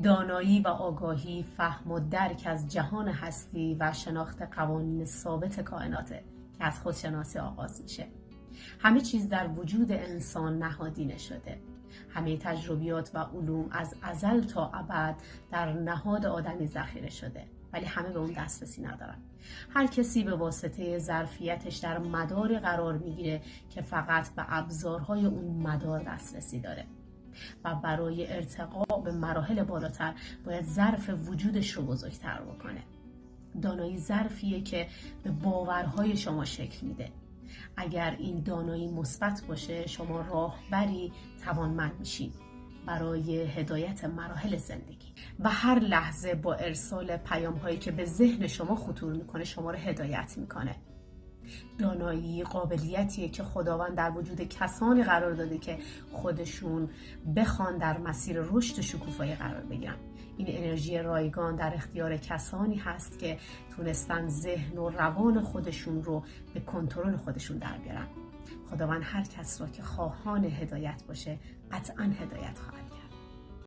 دانایی و آگاهی فهم و درک از جهان هستی و شناخت قوانین ثابت کائناته که از خودشناسی آغاز میشه. همه چیز در وجود انسان نهادینه شده. همه تجربیات و علوم از ازل تا ابد در نهاد آدمی ذخیره شده، ولی همه به اون دسترسی ندارن. هر کسی به واسطه ظرفیتش در مدار قرار میگیره که فقط به ابزارهای اون مدار دسترسی داره و برای ارتقا به مراحل بالاتر باید ظرف وجودش رو بزرگتر بکنه. دانایی ظرفیه که به باورهای شما شکل میده. اگر این دانایی مثبت باشه، شما راهبری توانمند میشین برای هدایت مراحل زندگی و هر لحظه با ارسال پیام‌هایی که به ذهن شما خطور میکنه شما رو هدایت میکنه. دانایی قابلیتیه که خداوند در وجود کسانی قرار داده که خودشون بخوان در مسیر رشد و شکوفایی قرار بگیرن. این انرژی رایگان در اختیار کسانی هست که تونستن ذهن و روان خودشون رو به کنترل خودشون در بیارن. خداوند هر کس را که خواهان هدایت باشه قطعاً هدایت خواهد.